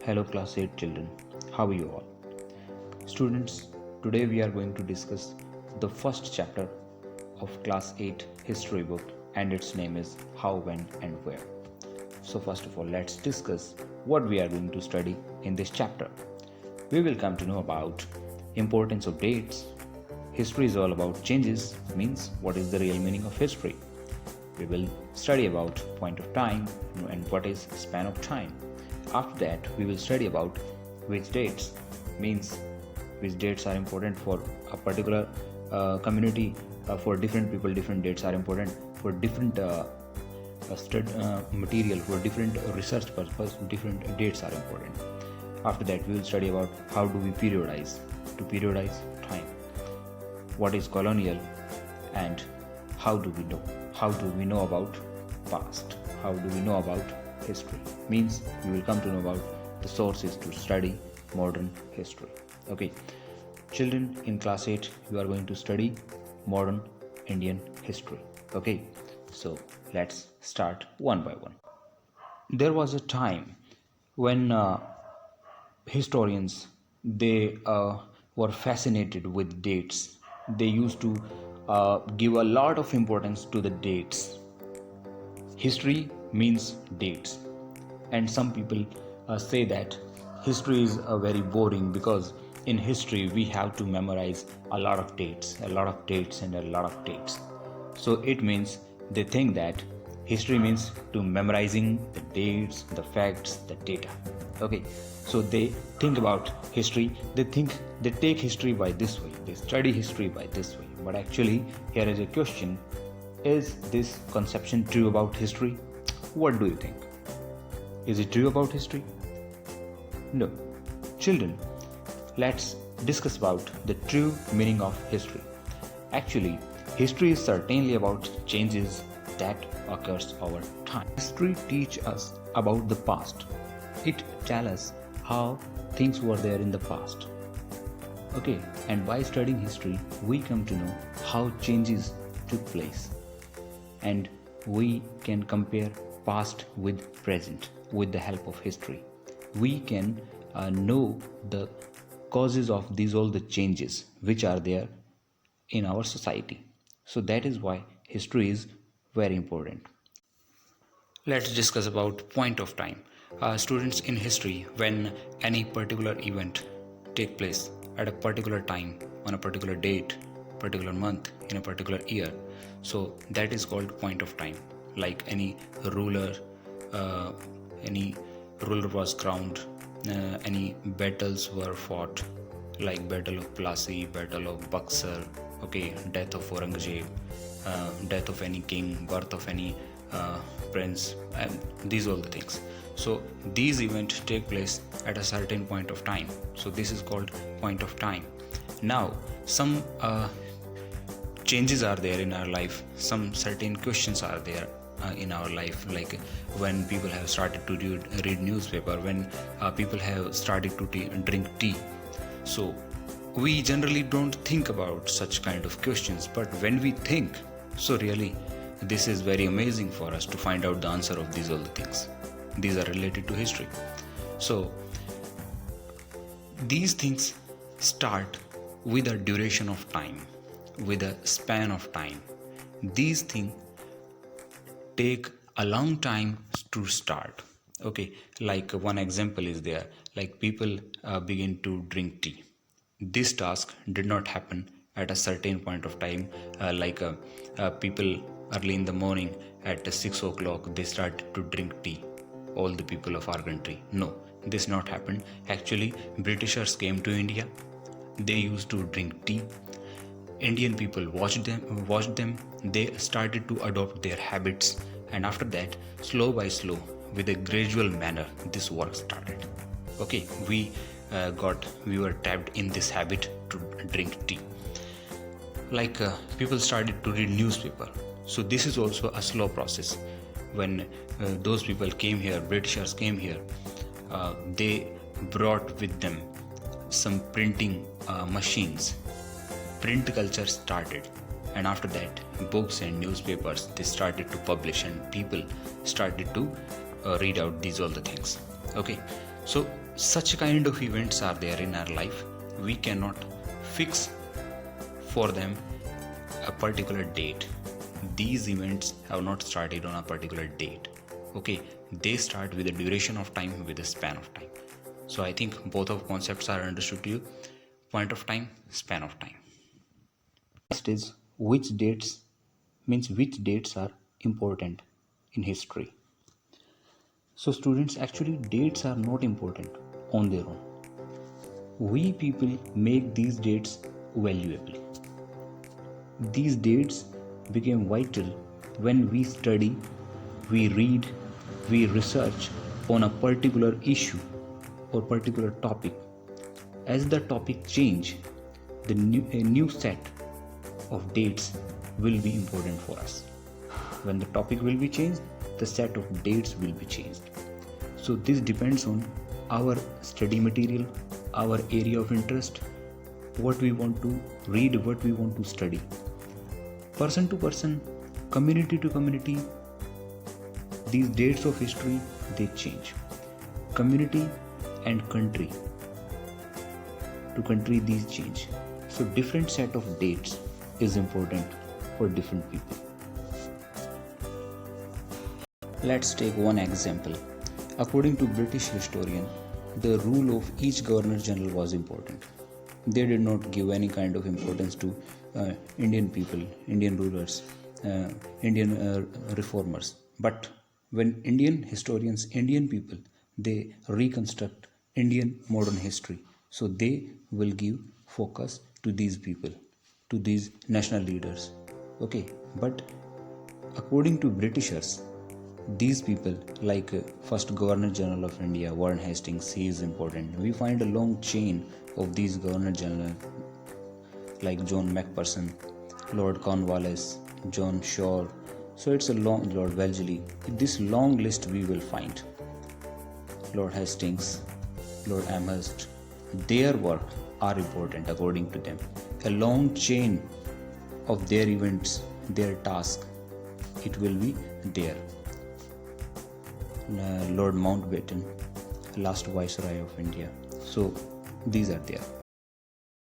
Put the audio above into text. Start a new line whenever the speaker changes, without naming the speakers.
Hello class 8 children, how are you all? Students, today we are going to discuss the first chapter of class 8 history book and its name is How, When and Where. So first of all, let's discuss what we are going to study in this chapter. We will come to know about importance of dates. History is all about changes, means what is the real meaning of history. We will study about point of time and what is span of time. After that, we will study about which dates, means which dates are important for a particular community. For different people, different dates are important. For different material, for different research purpose, different dates are important. After that, we will study about how do we periodize, to periodize time. What is colonial and how do we know about past, how do we know about history, means we will come to know about the sources to study modern history. Okay children, in class 8 you are going to study modern Indian history. Okay, so let's start one by one. There was a time when historians, they were fascinated with dates. They used to give a lot of importance to the dates. History means dates, and some people say that history is very boring because in history we have to memorize a lot of dates and a lot of dates. So it means they think that history means to memorizing the dates, the facts, the data. Okay, so they think about history, they take history by this way, they study history by this way. But actually, here is a question: is this conception true about history? What do you think? Is it true about history? No. Children, let's discuss about the true meaning of history. Actually, history is certainly about changes that occurs over time. History teaches us about the past. It tells us how things were there in the past. Okay, and by studying history, we come to know how changes took place, and we can compare past with present with the help of history. We can know the causes of these all the changes which are there in our society. So that is why history is very important. Let's discuss about point of time. Students, in history, when any particular event take place at a particular time, on a particular date, particular month, in a particular year, so that is called point of time. Like any ruler was crowned, any battles were fought, like Battle of Plassey, Battle of Buxar, okay, death of Aurangzeb, death of any king, birth of any prince, and these all the things. So these events take place at a certain point of time. So this is called point of time. Now some changes are there in our life, some certain questions are there in our life, like when people have started to read newspaper, when people have started to drink tea. So we generally don't think about such kind of questions, but when we think, so really this is very amazing for us to find out the answer of these all the things. These are related to history. So these things start with a duration of time, with a span of time. These things take a long time to start. Okay, like one example is there, like people begin to drink tea. This task did not happen at a certain point of time, like people early in the morning at 6 o'clock they started to drink tea, all the people of our country. No, this not happened. Actually, Britishers came to India, they used to drink tea. Indian people watched them, they started to adopt their habits, and after that, slow by slow, with a gradual manner, this work started. Okay, we were tapped in this habit to drink tea. Like people started to read newspaper. So this is also a slow process. When those people came here, Britishers came here, they brought with them some printing machines. Print culture started, and after that books and newspapers, they started to publish and people started to read out these all the things. Okay, So such kind of events are there in our life. We cannot fix for them a particular date. These events have not started on a particular date. Okay, they start with a duration of time, with a span of time. So I think both of concepts are understood to you. Point of time, span of time. Next is which dates are important in history. So students, actually dates are not important on their own. We people make these dates valuable. These dates became vital when we study, we read, we research on a particular issue or particular topic. As the topic change, a new set of dates will be important for us. When the topic will be changed, the set of dates will be changed. So this depends on our study material, our area of interest, what we want to read, what we want to study. Person to person, community to community, these dates of history, they change. Community and country to country, these change. So different set of dates is important for different people. Let's take one example. According to British historian, the rule of each Governor General was important. They did not give any kind of importance to Indian people, Indian rulers, Indian reformers. But when Indian historians, Indian people, they reconstruct Indian modern history, so they will give focus to these people, to these national leaders. Okay, but according to Britishers, these people, like first Governor General of India, Warren Hastings, he is important. We find a long chain of these Governor General like John Macpherson, Lord Cornwallis, John Shore. So it's a long, Lord Wellesley. This long list we will find. Lord Hastings, Lord Amherst, their work are important according to them. A long chain of their events, their task, it will be there. Lord Mountbatten, last Viceroy of India. So these are there.